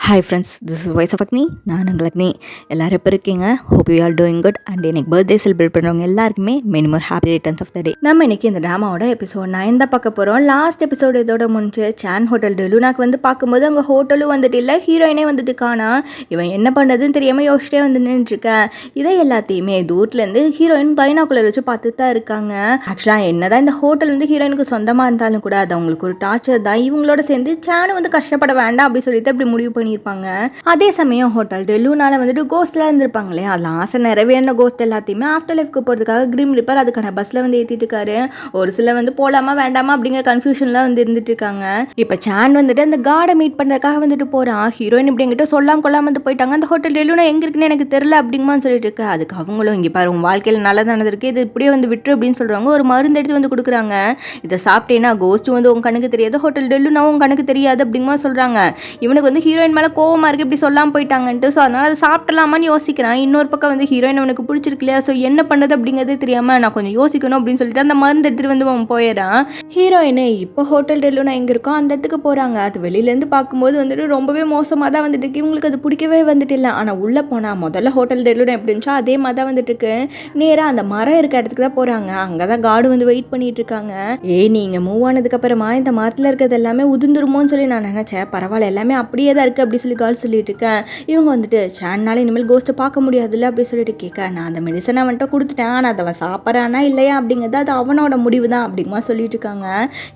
Hi friends, this is voice of Agni. நான் உங்கள் அக்னி. எல்லோரும் எப்போ இருக்கீங்க? Hope you are doing good. And எனக்கு பர்த்டே செலிப்ரேட் பண்ணுறவங்க எல்லாருக்குமே many more happy returns of the day. நம்ம இன்னைக்கு இந்த ட்ராமாவோட எபிசோட் 9 தான் பார்க்க போகிறோம். லாஸ்ட் எபிசோடு இதோட முடிஞ்சு சான் ஹோட்டல் டெலுனாக்கு வந்து பார்க்கும்போது அங்கே ஹோட்டலும் வந்துட்டு இல்லை, ஹீரோயினே வந்துட்டு காணா. இவன் என்ன பண்ணுறதுன்னு தெரியாமல் யோசிச்சிட்டே வந்து நின்றுருக்கேன். இதை எல்லாத்தையுமே தூரத்துலேருந்து ஹீரோயின் பைனாக்குலர் வச்சு பார்த்துட்டு தான் இருக்காங்க. ஆக்சுவலாக என்ன தான் இந்த ஹோட்டல் வந்து ஹீரோயினுக்கு சொந்தமாக இருந்தாலும் கூட அது அவங்களுக்கு ஒரு டார்ச்சர் தான். இவங்களோட சேர்ந்து சானும் வந்து கஷ்டப்பட வேண்டாம் அப்படி சொல்லிட்டு அப்படி முடிவு பண்ணியிருப்பாங்க. அதே சமயம் ஹோட்டல் டெலுனால வந்துட்டு கோஸ்ட்லாம் இருந்திருப்பாங்களே, அதில் ஆசை நிறைவேறின கோஸ்ட் எல்லாத்தையுமே ஆஃப்டர் லைஃப்க்கு போகிறதுக்காக கிரீம் ரிப்பர் அதுக்கான பஸ்ஸில் வந்து ஏற்றிட்டு இருக்காரு. ஒரு சில வந்து போகலாமா வேண்டாமா அப்படிங்கிற கன்ஃபியூஷன்லாம் வந்து இருந்துட்டு இருக்காங்க. இப்போ சான் வந்துட்டு அந்த கார்டை மீட் பண்ணுறதுக்காக வந்துட்டு போகிறான். ஹீரோயின் இப்படி எங்கிட்ட சொல்லாமல் கொள்ளாமல் வந்து போயிட்டாங்க. அந்த ஹோட்டல் டெலுனா எங்கே இருக்குன்னு எனக்கு தெரியல அப்படிங்கமான்னு சொல்லிட்டு இருக்கு. அதுக்கு அவங்களும் இங்கே பாரு, உன் வாழ்க்கையில் நல்லது நடந்திருக்கு, இது இப்படியே வந்து விட்டுரு அப்படின்னு சொல்கிறாங்க. ஒரு மருந்து எடுத்து வந்து கொடுக்குறாங்க. இதை சாப்பிட்டேன்னா கோஸ்ட் வந்து உங்க கணக்கு தெரியாது, ஹோட்டல் டெலுனா உங்க கணக்கு தெரியாது அப்படிங்கமா சொல்கிறாங்க. இவனுக்கு வந்து ஹீரோயின் மேலே கோவமாக இருக்குது, இப்படி சொல்லாமல் போயிட்டாங்கன்ட்டு. ஸோ அதனால் அதை சாப்பிடலாமான்னு யோசிக்கிறான். இன்னொரு பக்கம் வந்து ஹீரோயின் அவனுக்கு பிடிச்சிருக்கு இல்லையா, ஸோ என்ன பண்ணுறது அப்படிங்கிறதே தெரியாமல் நான் கொஞ்சம் யோசிக்கணும் அப்படின்னு சொல்லிட்டு அந்த மருந்து எடுத்துகிட்டு வந்து அவன் போயிடறான். ஹீரோயின் இப்போ ஹோட்டல் டெலுனா எங்கே இருக்கோ அந்த இடத்துக்கு போகிறாங்க. அது வெளியிலேருந்து பார்க்கும்போது வந்துட்டு ரொம்பவே மோசமாக தான் வந்துட்டு இருக்கு. இவங்களுக்கு அது பிடிக்கவே வந்துட்டு இல்லை. ஆனால் உள்ளே போனால் முதல்ல ஹோட்டல் டெலுனா எப்படி இருந்துச்சோ அதே மாதிரி தான் வந்துட்டு இருக்கு. நேராக அந்த மரம் இருக்க இடத்துக்கு தான் போகிறாங்க. அங்கே தான் கார்டு வந்து வெயிட் பண்ணிட்டு இருக்காங்க. நீங்கள் மூவ் ஆனதுக்கப்புறமா இந்த மரத்தில் இருக்கிறது எல்லாமே உதிர்ந்துருமோன்னு சொல்லி நான் நினச்சேன். பரவாயில்ல, எல்லாமே அப்படியே தான் இருக்குது அப்படி சொல்லி கால் சொல்லிட்டு இருக்கேன். இவங்க வந்துட்டு சான்னால இனிமேல் கோஸ்ட்டை பார்க்க முடியாதுல்ல அப்படி சொல்லிட்டு கேட்க, நான் அந்த மெடிசனை வந்துட்டு கொடுத்துட்டேன், ஆனால் அதை அவன் சாப்பிட்றானா இல்லையா அப்படிங்கிறது அது அவனோட முடிவு தான் அப்படிங்கமா சொல்லிட்டு இருக்காங்க.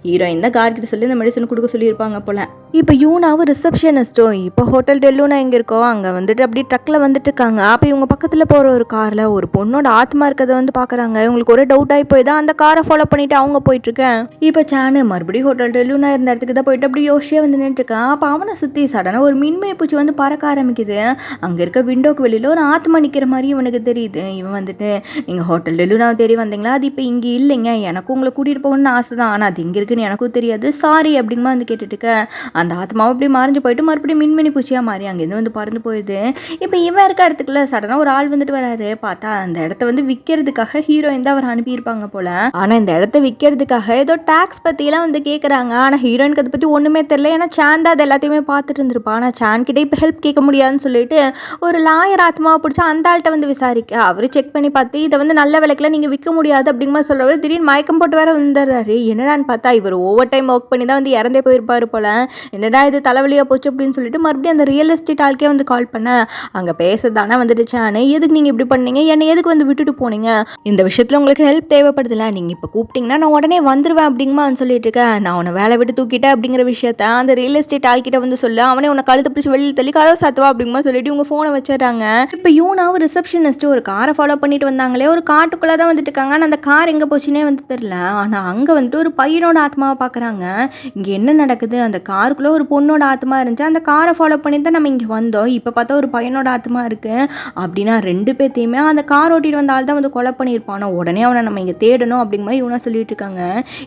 ஹீரோயின் தான் கார்கிட்ட சொல்லி இந்த மெடிசன் கொடுக்க சொல்லியிருப்பாங்க போல. இப்போ யூனாவும் ரிசப்ஷனிஸ்ட்டும் இப்போ ஹோட்டல் டெலுனா எங்கே இருக்கோ அங்கே வந்துட்டு அப்படி ட்ரக்கில் வந்துட்டு இருக்காங்க. அப்போ இவங்க பக்கத்தில் போகிற ஒரு காரில் ஒரு பொண்ணோட ஆத்மா இருக்கிறத வந்து பார்க்குறாங்க. இவங்களுக்கு ஒரு டவுட் ஆகி போய் தான் அந்த காரை ஃபாலோ பண்ணிட்டு அவங்க போயிட்டுருக்கேன். இப்போ சானு மறுபடியும் ஹோட்டல் டெலுனா இருந்த இடத்துக்கு தான் போயிட்டு அப்படி யோசிச்சே வந்து நின்றுருக்கான். அப்போ அவனை சுற்றி சடனாக ஒரு மின்மினி பூச்சி வந்து பறக்க ஆரம்பிக்குது. அங்கே இருக்க விண்டோக்கு வெளியில் ஒரு ஆத்மா நிற்கிற மாதிரி இவனுக்கு தெரியுது. இவன் வந்துட்டு, நீங்கள் ஹோட்டல் டெலுனாவை தேடி வந்தீங்களா, அது இப்போ இங்கே இல்லைங்க, எனக்கும் உங்களை கூட்டிகிட்டு போகணும்னு ஆசை தான், ஆனால் அது இங்கே இருக்குன்னு எனக்கும் தெரியாது, சாரி அப்படிங்கமா வந்து கேட்டுட்டுருக்க. அந்த ஆத்மாவை அப்படி மறைஞ்சு போயிட்டு மறுபடியும் மின்மினி பூச்சியாக மாறி அங்கேருந்து வந்து பறந்து போயிடுது. இப்போ இவன் இருக்க இடத்துக்குள்ள சடனாக ஒரு ஆள் வந்துட்டு வராரு. பார்த்தா அந்த இடத்த வந்து விற்கிறதுக்காக ஹீரோயின் தான் அவர் அனுப்பியிருப்பாங்க போல. ஆனால் இந்த இடத்த விற்கிறதுக்காக ஏதோ டாக்ஸ் பற்றியெல்லாம் வந்து கேட்குறாங்க. ஆனால் ஹீரோயினுக்கு அதை பற்றி ஒன்றுமே தெரியல. ஏன்னா சான் தான் அது எல்லாத்தையுமே பார்த்துட்டு இருந்திருப்பான். ஆனால் சான் கிட்டே இப்போ ஹெல்ப் கேட்க முடியாதுன்னு சொல்லிட்டு ஒரு லாயர் ஆத்மாவை பிடிச்சா அந்த ஆள்கிட்ட வந்து விசாரிக்க அவர் செக் பண்ணி பார்த்து இதை வந்து நல்ல விலைக்குலாம் நீங்கள் விற்க முடியாது அப்படிங்கிற சொல்கிறவர் திடீர்னு மயக்கம் போட்டு வேற வந்துடுறாரு. என்னடான்னு பார்த்தா இவர் ஓவர் டைம் ஒர்க் பண்ணி தான் வந்து இறந்தே போயிருப்பாரு போல. என்னடா இது தலைவலியாக போச்சு அப்படின்னு சொல்லிட்டு மறுபடியும் அந்த ரியல் எஸ்டேட் ஆளுக்கே வந்து கால் பண்ண, அங்கே பேசுறதானே வந்துட்டு சானு, எதுக்கு நீங்கள் இப்படி பண்ணீங்க, என்னை எதுக்கு வந்து விட்டுட்டு போனீங்க, இந்த விஷயத்தில் உங்களுக்கு ஹெல்ப் தேவைப்படுதில்ல, நீங்கள் இப்போ கூப்பிட்டீங்கன்னா நான் உடனே வந்துடுவேன் அப்படிங்கமா சொல்லிட்டு இருக்கேன். நான் உன்னை வேலை விட்டு தூக்கிட்டேன் அப்படிங்கிற விஷயத்த அந்த ரியல் எஸ்டேட் ஆள்கிட்ட வந்து சொல்ல, அவனே உன்னை கழுத்து பிடிச்சி வெளியில் தள்ளி கதவை சாத்துவா அப்படிங்கமா சொல்லிட்டு உங்கள் ஃபோனை வச்சிடறாங்க. இப்போ யூனாவும் ரிசப்ஷனிஸ்ட்டு ஒரு காரை ஃபாலோ பண்ணிட்டு வந்தாங்களே, ஒரு காட்டுக்குள்ளே தான் வந்துட்டு இருக்காங்க. ஆனால் அந்த கார் எங்கே போச்சுன்னே வந்து தெரியல. ஆனால் அங்கே வந்துட்டு ஒரு பையனோட ஆத்மாவை பார்க்குறாங்க. இங்கே என்ன நடக்குது, அந்த காருக்குள்ளே ஒரு பொண்ணோட ஆத்மா இருந்துச்சு, அந்த காரை ஃபாலோ பண்ணி தான் நம்ம இங்கே வந்தோம், இப்போ பார்த்தா ஒரு பையனோட ஆத்மா இருக்குது அப்படின்னா ரெண்டு பேர்த்தையுமே அந்த கார் ஓட்டிட்டு வந்த ஆள் தான் வந்து கொலை பண்ணியிருப்பானோ, உடனே அவனை நம்ம இங்கே தேடணும் அப்படிங்கிற மாதிரி இவனா சொல்லிட்டு இருக்காங்க.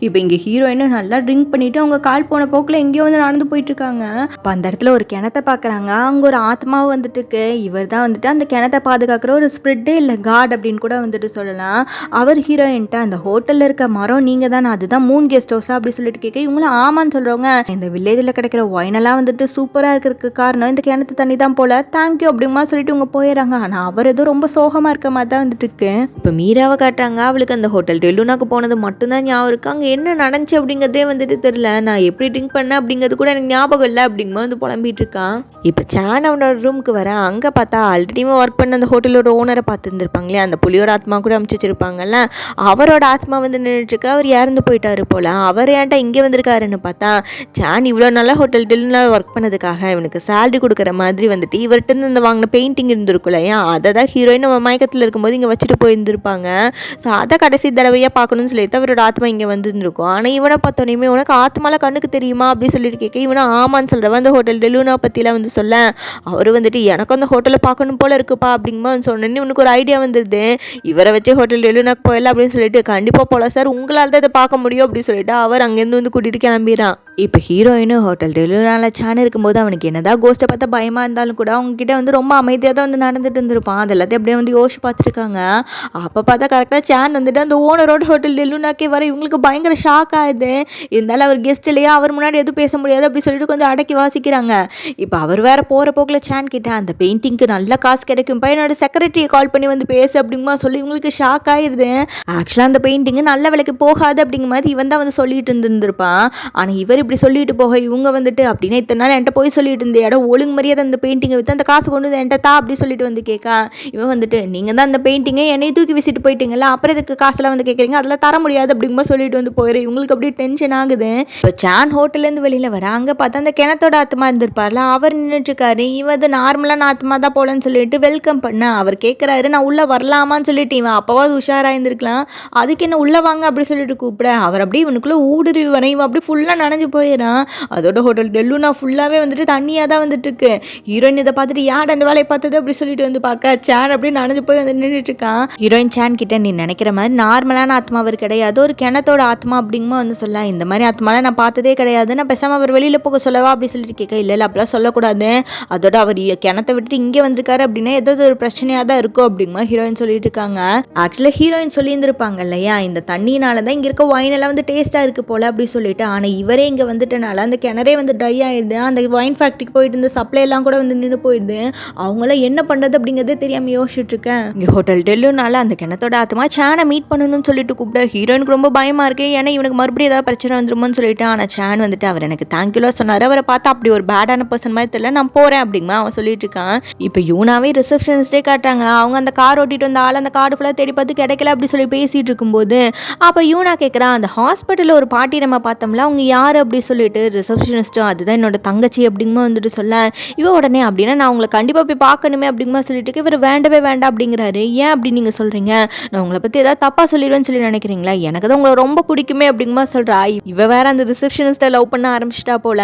இப்போ இங்கே ஹீரோயினும் நல்லா ட்ரிங்க் பண்ணிட்டு அவங்க கால் போன போக்கில் எங்கேயோ வந்து நடந்து போயிட்டு இருக்காங்க. இப்போ அந்த இடத்துல ஒரு கிணத்தை பார்க்குறாங்க. அங்கே ஒரு ஆத்மாவும் வந்துட்டு இருக்கு. இவர் தான் வந்துட்டு அந்த கிணத்தை பாதுகாக்கிற ஒரு ஸ்பிரிட்டே இல்லை காட் அப்படின்னு கூட வந்துட்டு சொல்லலாம். அவர் ஹீரோயின்ட்ட அந்த ஹோட்டலில் இருக்க மரம் நீங்கள் தானே, அதுதான் மூன் கெஸ்ட் ஹவுஸா அப்படி சொல்லிட்டு கேட்க இவங்களும் ஆமான்னு சொல்கிறவங்க, இந்த வில்லேஜில் கிடைக்கிற ஒயினெல்லாம் வந்துட்டு சூப்பராக இருக்கிறதுக்கு காரணம் இந்த கிணத்து தண்ணி தான் போல, தேங்க்யூ அப்படிங்கமா சொல்லிட்டு இவங்க போயிடறாங்க. ஆனால் அவர் ஏதோ ரொம்ப சோகமாக இருக்க மாதிரி தான் வந்துட்டு இருக்கு. இப்போ மீராவை காட்டுறாங்க. அவளுக்கு அந்த ஹோட்டல் டெலுனாக்கு போனது மட்டும்தான் ஞாபகம் இருக்கு. அங்கே என்ன நடந்துச்சு அப்படிங்கிறதே வந்துட்டு தெரியல. நான் எப்படி ட்ரிங்க் பண்ணேன் அப்படிங்கிறது கூட எனக்கு ஞாபகம் இல்லை அப்படிங்கமா வந்து புலம்பிட்டு இருக்கான். இப்போ சான் அவனோட ரூமுக்கு வர அங்கே பார்த்தா ஆல்ரெடியுமே ஒர்க் பண்ண அந்த ஹோட்டலோட ஓனரை பார்த்துருந்துருப்பாங்களே, அந்த புலியோட ஆத்மா கூட அமைச்சு வச்சிருப்பாங்கல்ல, அவரோட ஆத்மா வந்து நின்றுட்டுருக்கு. அவர் இறந்து போயிட்டாரு போல. அவர் ஏன்ட்டா இங்கே வந்திருக்காருன்னு பார்த்தா சான் இவ்வளோ நல்லா ஹோட்டல் டெலுனா ஒர்க் பண்ணதுக்காக இவனுக்கு சேலரி கொடுக்குற மாதிரி வந்துட்டு இவர்கிட்ட இந்த வாங்கின பெயிண்டிங் இருந்திருக்கும் இல்லையா, அதை தான் ஹீரோயின் நம்ம மயக்கத்தில் இருக்கும்போது இங்கே வச்சுட்டு போயிருந்துருப்பாங்க. ஸோ அதை கடைசி தடவையாக பார்க்கணும்னு சொல்லிட்டு அவரோட ஆத்மா இங்கே வந்துருந்துருக்கும். ஆனால் இவனை பார்த்தோன்னே உனக்கு ஆத்மாலாம் கண்ணுக்கு தெரியுமா அப்படின்னு சொல்லிட்டு கேட்க இவனை ஆமான்னு சொல்கிறவன் அந்த ஹோட்டல் டெலுனா பற்றிலாம் வந்து சொல்ல, அவர் வந்துட்டு எனக்கும் அந்த ஹோட்டலை பார்க்கணும் போல இருக்குப்பா அப்படிங்கமா சொன்னேன்னு இவனுக்கு ஒரு ஐடியா வந்துடுது. இவரை வச்சு ஹோட்டல் டெலுனாக்கு போயிடலாம் அப்படின்னு சொல்லிட்டு, கண்டிப்பாக போகலாம் சார், உங்களால் தான் இதை பார்க்க முடியும் அப்படின்னு சொல்லிட்டு அவர் அங்கேருந்து வந்து கூட்டிகிட்டு கிளம்பிடுறான். இப்போ ஹீரோயினும் ஹோட்டல் டெலுனால சேன் இருக்கும்போது அவனுக்கு என்னதான் கோஸ்ட்டை பார்த்தா பயமாக இருந்தாலும் கூட அவங்ககிட்ட வந்து ரொம்ப அமைதியாக தான் வந்து நடந்துட்டு இருந்திருப்பான். அது எல்லாத்தையும் அப்படியே வந்து யோசிச்சு பார்த்துருக்காங்க. அப்போ பார்த்தா கரெக்டாக சேன் வந்துட்டு அந்த ஓனரோட ஹோட்டல் டெலுனாக்கே வர இவங்களுக்கு பயங்கர ஷாக் ஆகுது. இருந்தாலும் அவர் கெஸ்ட் இல்லையா, அவர் முன்னாடி எதுவும் பேச முடியாது அப்படி சொல்லிட்டு கொஞ்சம் அடக்கி வாசிக்கிறாங்க. இப்போ அவர் வேற போகிற போக்கில் சேன் கிட்ட அந்த பெயிண்டிங்க்கு நல்ல காசு கிடைக்கும் பையனோட செக்ரட்டரியை கால் பண்ணி வந்து பேசு அப்படிங்குமா சொல்லி இவங்களுக்கு ஷாக் ஆயிடுது. ஆக்சுவலாக அந்த பெயிண்டிங்கு நல்ல விலைக்கு போகாது அப்படிங்கிற மாதிரி இவன் தான் வந்து சொல்லிட்டு இருந்திருப்பான். ஆனால் இவர் இப்படி சொல்லிட்டு போக இவங்க வந்துட்டு அப்படின்னா இத்தனை நாள் என்கிட்ட போய் சொல்லிட்டு இருந்த இடம் ஒழுங்கு மரியாதை அந்த பெயிண்டிங்கை விற்று அந்த காசு கொண்டு வந்து என்கிட்ட தா அப்படி சொல்லிட்டு வந்து கேட்கா. இவன் வந்துட்டு நீங்கள் தான் அந்த பெயிண்டிங்கை என்னை தூக்கி வீசிட்டு போயிட்டீங்களா, அப்புறம் இதுக்கு காசுலாம் வந்து கேட்குறீங்க, அதெல்லாம் தர முடியாது அப்படிங்கும்போது சொல்லிட்டு வந்து போயிரு. இவங்களுக்கு அப்படியே டென்ஷன் ஆகுது. இப்போ சான் ஹோட்டல்லேருந்து வெளியில் வர அங்கே பார்த்தா அந்த கிணத்தோட ஆத்மா இருந்திருப்பார்ல, அவர் நின்றுட்டு இருக்காரு. இவன் அது நார்மலான ஆத்மா தான் போலன்னு சொல்லிட்டு வெல்கம் பண்ண அவர் கேட்குறாரு நான் உள்ளே வரலாமான்னு சொல்லிட்டு. இவன் அப்போவாது உஷாராக இருந்திருக்கலாம், அதுக்கு என்ன உள்ளே வாங்க அப்படி சொல்லிட்டு கூப்பிட அவர் அப்படியே இவனுக்குள்ளே ஊடுருவி வர இவன் அப்படியே ஃபுல்லாக நனைஞ்சு போயிடறான். அதோட ஹோட்டல் டெல்லுனா ஃபுல்லாகவே வந்துட்டு தண்ணியாக தான் வந்துட்டு இருக்கு. ஹீரோயின் இதை பார்த்துட்டு யார் அந்த வேலையை பார்த்தது அப்படி சொல்லிட்டு வந்து பார்க்க சேன் அப்படியே நனைஞ்சு போய் வந்து நின்றுட்டு இருக்கான். ஹீரோயின் சேன் கிட்ட நீ நினைக்கிற மாதிரி நார்மலான ஆத்மா அவர் கிடையாது, ஒரு கிணத்தோட ஆத்மா அப்படிங்குமா வந்து சொல்ல. இந்த மாதிரி ஆத்மாலாம் நான் பார்த்ததே கிடையாது, நான் பேசாமல் அவர் வெளியில் போக சொல்லவா அப்படி சொல்லிட்டு கேட்க. இல்லை இல்லை அப்படிலாம் சொல்லக்கூடாது, அதோட அவர் கிணத்தை விட்டுட்டு இங்கே வந்திருக்காரு அப்படின்னா ஏதாவது ஒரு பிரச்சனையாக தான் இருக்கும் அப்படிங்குமா ஹீரோயின் சொல்லிட்டு இருக்காங்க. ஆக்சுவலாக ஹீரோயின் சொல்லியிருந்திருப்பாங்க இல்லையா, இந்த தண்ணினால தான் இங்கே இருக்க ஒயின் எல்லாம் வந்து டேஸ்ட்டாக இருக்கு போல அப்படி சொல்லிட்டு. ஆனால் இவரே இங்கே வந்துட்டனால அந்த கிணறே வந்து ட்ரை ஆயிடுது. அந்த ஒயின் ஃபேக்ட்ரிக்கு போயிட்டு இருந்த சப்ளை எல்லாம் கூட வந்து நின்று போயிடுது. அவங்களாம் என்ன பண்ணுறது அப்படிங்கிறதே தெரியாமல் யோசிச்சுட்டு இருக்கேன். இங்கே ஹோட்டல் டெல்லுனால அந்த கிணத்தோட ஆத்மா சேனை மீட் பண்ணணும்னு சொல்லிட்டு கூப்பிட ஹீரோயினுக்கு ரொம்ப பயமாக இருக்கு. ஏன்னா இவனுக்கு மறுபடியும் ஏதாவது பிரச்சனை வந்துருமோன்னு சொல்லிட்டு. ஆனால் சேன் வந்துட்டு அவர் எனக்கு தேங்க்யூலாம் சொன்னார், அவரை பார்த்தா அப்படி ஒரு பேடான பர்சன் மாதிரி தெரியல, நான் போகிறேன் அப்படிங்குமா அவன் சொல்லிட்டு இருக்கான். இப்போ யூனாவே ரிசப்ஷனிஸ்டே காட்டுறாங்க. அவங்க அந்த கார் ஓட்டிட்டு வந்த ஆள் அந்த கார்டு ஃபுல்லாக தேடி பார்த்து கிடைக்கல அப்படி சொல்லி பேசிகிட்டு இருக்கும்போது அப்போ யூனா கேட்குறான் அந்த ஹாஸ்பிட்டலில் ஒரு பாட்டி நம்ம பார்த்தோம்ல அவங்க யார் அப்படி சொல்லிட்டு. ரிசப்ஷனிஸ்ட்டும் அதுதான் என்னோட தங்கச்சி அப்படிங்குமா வந்துட்டு சொல்ல இவ உடனே அப்படின்னா நான் உங்களை கண்டிப்பாக போய் பார்க்கணுமே அப்படிங்குமா சொல்லிட்டு இவர் வேண்டவே வேண்டாம் அப்படிங்கிறாரு. ஏன் அப்படி நீங்கள் சொல்கிறீங்க, நான் உங்களை பற்றி ஏதாவது தப்பாக சொல்லிடுவேன்னு சொல்லி நினைக்கிறீங்களா, எனக்கு தான் உங்களை ரொம்ப பிடிக்குமே அப்படிங்குமா சொல்கிறா. இவ வேற அந்த ரிசப்ஷனிஸ்ட்டை லவ் பண்ண ஆரம்பிச்சிட்டா போல.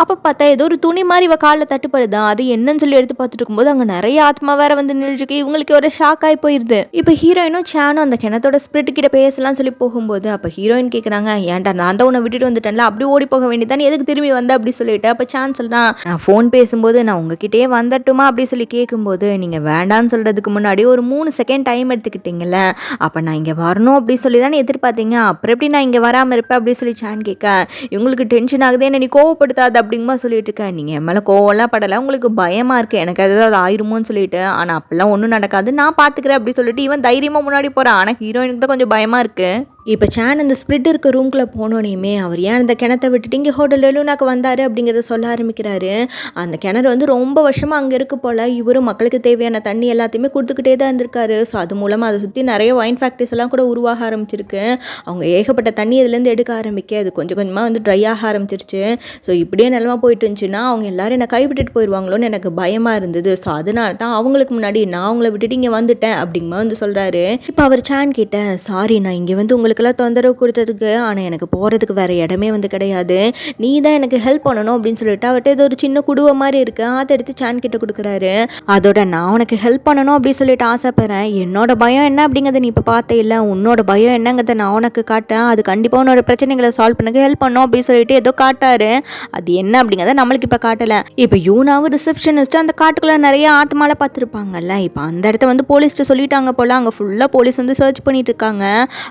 அப்போ பார்த்தா ஏதோ ஒரு துணி மாதிரி இவ காலில் தட்டுப்படுதா, அது என்னன்னு சொல்லி எடுத்து பார்த்துட்டு இருக்கும்போது அங்கே நிறைய ஆத்மா வேற வந்து நின்றுருக்கு. இவங்களுக்கு ஒரு ஷாக் ஆகி போயிடுது. இப்போ ஹீரோயினும் சேனும் அந்த கிணத்தோட ஸ்பிரிட் கிட்ட பேசலாம் சொல்லி போகும்போது அப்போ ஹீரோயின் கேட்குறாங்க ஏன்டா நான் தான் உன்னை விட்டுட்டு வந்துட்டேன்ல அப்படி ஓடி போக வேண்டியதான் எதுக்கு திரும்பி வந்த அப்படி சொல்லிட்டு. அப்போ சான் சொல்கிறான் நான் ஃபோன் பேசும்போது நான் உங்ககிட்டயே வந்துட்டுமா அப்படி சொல்லி கேட்கும்போது நீங்கள் வேண்டான்னு சொல்கிறதுக்கு முன்னாடி ஒரு 3 செகண்ட் டைம் எடுத்துக்கிட்டீங்கல்ல, அப்போ நான் இங்கே வரணும் அப்படி சொல்லி தானே எதிர்பார்த்தீங்க, அப்புறம் எப்படி நான் இங்கே வராமல் இருப்பேன் அப்படி சொல்லி சான் கேட்க. இவங்களுக்கு டென்ஷன் ஆகுது, என்ன நீ கோவப்படுத்தாது அப்படிங்குமா சொல்லிட்டு இருக்கேன். நீங்கள் என் மேலே கோவம்லாம் படலை, உங்களுக்கு பயமாக இருக்குது எனக்கு ஏதாவது ஆயிருமோன்னு சொல்லிட்டு. ஆனால் அப்பெல்லாம் ஒன்றும் நடக்காது நான் பார்த்துக்கிறேன் அப்படி சொல்லிட்டு இவன் தைரியமாக முன்னாடி போகிறான். ஆனால் ஹீரோயினுக்கு தான் கொஞ்சம் பயமாக இருக்குது. இப்போ சேன் அந்த ஸ்பிரிட் இருக்க ரூம்குள்ளே போனோனையுமே அவர் ஏன் அந்த கிணத்தை விட்டுட்டு இங்கே ஹோட்டல் டெலுனாக்கு வந்தார் அப்படிங்கிறத சொல்ல ஆரம்பிக்கிறாரு. அந்த கிணறு வந்து ரொம்ப வருஷமாக அங்கே இருக்கு போல். இவரும் மக்களுக்கு தேவையான தண்ணி எல்லாத்தையுமே கொடுத்துக்கிட்டே தான் இருந்திருக்காரு. ஸோ அது மூலமாக அதை சுற்றி நிறைய ஒயின் ஃபேக்ட்ரிஸ் எல்லாம் கூட உருவாக ஆரம்பிச்சிருக்கு. அவங்க ஏகப்பட்ட தண்ணி இதுலேருந்து எடுக்க ஆரம்பிக்க அது கொஞ்சம் கொஞ்சமாக வந்து ட்ரை ஆக ஆரம்பிச்சிருச்சு. ஸோ இப்படியே நிலமா போயிட்டு இருந்துச்சுன்னா அவங்க எல்லாரும் என்னை கைவிட்டுட்டு போயிடுவாங்களோன்னு எனக்கு பயமாக இருந்தது. ஸோ அதனால தான் அவங்களுக்கு முன்னாடி நான் அவங்கள விட்டுட்டு இங்கே வந்துட்டேன் அப்படிங்குமா வந்து சொல்கிறாரு. இப்போ அவர் சேன் கிட்ட சாரி நான் இங்கே வந்து உங்களுக்கு தொந்தரவு கொடுத்ததுக்கு, ஆனால் எனக்கு போகிறதுக்கு வேறு இடமே வந்து கிடையாது, நீ தான் எனக்கு ஹெல்ப் பண்ணணும் அப்படின்னு சொல்லிட்டு அவர்கிட்ட ஏதோ ஒரு சின்ன குடுவை மாதிரி இருக்கு அதை எடுத்து சான் கிட்ட கொடுக்குறாரு. அதோட நான் உனக்கு ஹெல்ப் பண்ணணும் அப்படின்னு சொல்லிட்டு ஆசைப்படுறேன், என்னோட பயம் என்ன அப்படிங்கிறத நீ இப்போ பார்த்தே இல்லை, உன்னோட பயம் என்னங்கிறத நான் உனக்கு காட்டேன், அது கண்டிப்பாக உன்னோட பிரச்சனைகளை சால்வ் பண்ணுங்க ஹெல்ப் பண்ணணும் அப்படின்னு சொல்லிட்டு ஏதோ காட்டாரு. அது என்ன அப்படிங்கிறத நம்மளுக்கு இப்போ காட்டலை. இப்போ யூனாவும் ரிசப்ஷனிஸ்ட்டு அந்த காட்டுக்குள்ளே நிறைய ஆத்மால பார்த்துருப்பாங்கல்ல, இப்போ அந்த இடத்த வந்து போலீஸ்ட்டு சொல்லிட்டாங்க போல். அங்கே ஃபுல்லாக போலீஸ் வந்து சர்ச் பண்ணிட்டு இருக்காங்க.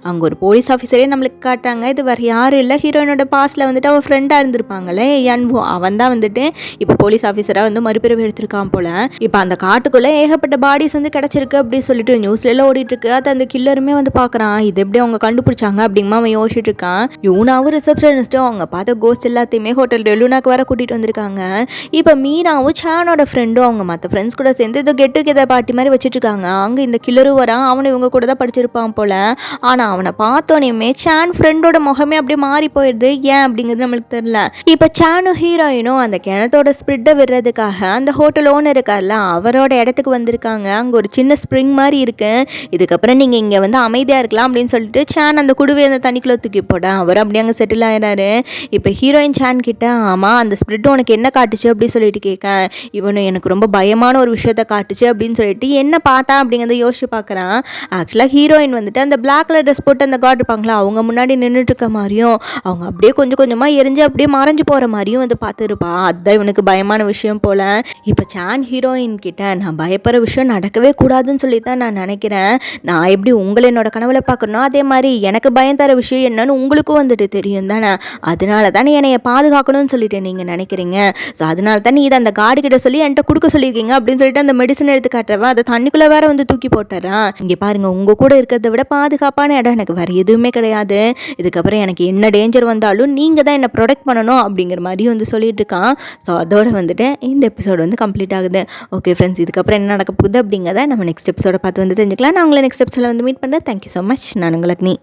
அங்கே ஒரு போலீஸ் ஆஃபீஸரே நம்மளுக்கு காட்டுறாங்க. இது வேறு யாரும் இல்லை, ஹீரோயினோட பாஸ்டில் வந்துட்டு அவள் ஃப்ரெண்டாக இருந்திருப்பாங்களே யன்வு, அவன் தான் வந்துட்டு இப்போ போலீஸ் ஆஃபீஸராக வந்து மறுபிறவி எடுத்திருக்கான் போல். இப்போ அந்த காட்டுக்குள்ளே ஏகப்பட்ட பாடிஸ் வந்து கிடச்சிருக்கு அப்படின்னு சொல்லிட்டு நியூஸ்லாம் ஓடிட்டு இருக்கு. அது அந்த கில்லருமே வந்து பார்க்குறான், இது எப்படி அவங்க கண்டுபிடிச்சாங்க அப்படிங்கமா அவன் யோசிச்சுட்டு இருக்கான். யூனாவும் ரிசப்ஷனிஸ்ட்டும் அவங்க பார்த்த கோஸ்ட் எல்லாத்தையுமே ஹோட்டல் டெலுனாக்கு வர கூட்டிகிட்டு வந்திருக்காங்க. இப்போ மீனாவும் சானோட ஃப்ரெண்டும் அவங்க மற்ற ஃப்ரெண்ட்ஸ் கூட சேர்ந்து ஏதோ கெட் டுகெதர் பார்ட்டி மாதிரி வச்சுட்டு இருக்காங்க. அங்கே இந்த கில்லரும் வரான், அவனை இவங்க கூட தான் படிச்சிருப்பான் போல். ஆனால் அவனை பார்த்தோன்னே சான் ஃப்ரெண்டோட முகமே அப்படியே மாறி போயிடுது. ஏன் அப்படிங்கிறது நம்மளுக்கு தெரியல. இப்போ சானும் ஹீரோயினும் அந்த கிணத்தோட ஸ்பிரிட்டை விடுறதுக்காக அந்த ஹோட்டல் ஓனர் இருக்கார்ல அவரோட இடத்துக்கு வந்திருக்காங்க. அங்கே ஒரு சின்ன ஸ்ப்ரிங் மாதிரி இருக்கு, இதுக்கப்புறம் நீங்கள் இங்கே வந்து அமைதியாக இருக்கலாம் அப்படின்னு சொல்லிட்டு சான் அந்த குடுவை அந்த தண்ணிக்குள்ளே தூக்கி போட அவர் அப்படி அங்கே செட்டில் ஆயிடாரு. இப்போ ஹீரோயின் சான் கிட்ட ஆமாம் அந்த ஸ்பிரிட் உனக்கு என்ன காட்டுச்சு அப்படின்னு சொல்லிட்டு கேட்க, இவனு எனக்கு ரொம்ப பயமான ஒரு விஷயத்த காட்டுச்சு அப்படின்னு சொல்லிட்டு என்ன பார்த்தா அப்படிங்கிறத யோசிச்சு பார்க்குறான். ஆக்சுவலாக ஹீரோயின் வந்துட்டு அந்த பிளாக் கலர் ட்ரெஸ் போட்டு அந்த காட் இருப்பாங்களா அவங்க முன்னாடி நின்றுட்டு இருக்க மாதிரியும் அவங்க அப்படியே கொஞ்சம் கொஞ்சமாக எரிஞ்சு அப்படியே மறைஞ்சு போகிற மாதிரியும் வந்து பார்த்துருப்பா. அதுதான் இவனுக்கு பயமான விஷயம் போல். இப்போ சான் ஹீரோயின் கிட்ட நான் பயப்படுற விஷயம் நடக்கவே கூடாதுன்னு சொல்லி தான் நான் நினைக்கிறேன். நான் எப்படி உங்களை என்னோட கனவுல பார்க்கணும் அதே மாதிரி எனக்கு பயம் தர விஷயம் என்னன்னு உங்களுக்கும் வந்துட்டு தெரியும் தானே. அதனால தானே என்னைய பாதுகாக்கணும்னு சொல்லிட்டு நீங்கள் நினைக்கிறீங்க. ஸோ அதனால தானே இதை அந்த கார்டு கிட்ட சொல்லி என்கிட்ட கொடுக்க சொல்லியிருக்கீங்க அப்படின்னு சொல்லிட்டு அந்த மெடிசன் எடுத்து காட்டுறவன் அதை தண்ணிக்குள்ளே வேற வந்து தூக்கி போட்டுறான். இங்கே பாருங்க, உங்கள் கூட இருக்கிறத விட பாதுகாப்பான இடம் எனக்கு வேறு எதுவுமே கிடையாது. இதுக்கப்புறம் எனக்கு என்ன டேஞ்சர் வந்தாலும் நீங்கள் தான் என்னை ப்ரொடெக்ட் பண்ணணும் அப்படிங்கிற மாதிரி வந்து சொல்லிட்டு இருக்கான். ஸோ அதோட வந்துட்டு இந்த எபிசோடு வந்து கம்ப்ளீட் ஆகுது. ஓகே ஃப்ரெண்ட்ஸ், இதுக்கப்புறம் என்ன நடக்க போகுது அப்படிங்கிறத நம்ம நெக்ஸ்ட் எபிசோட பார்த்து வந்து தெரிஞ்சுக்கலாம். நான் உங்களை நெக்ஸ்ட் எபிசோட வந்து மீட் பண்ணுறேன். Thank you so much. நான் உங்கள் லக்ஷ்மி.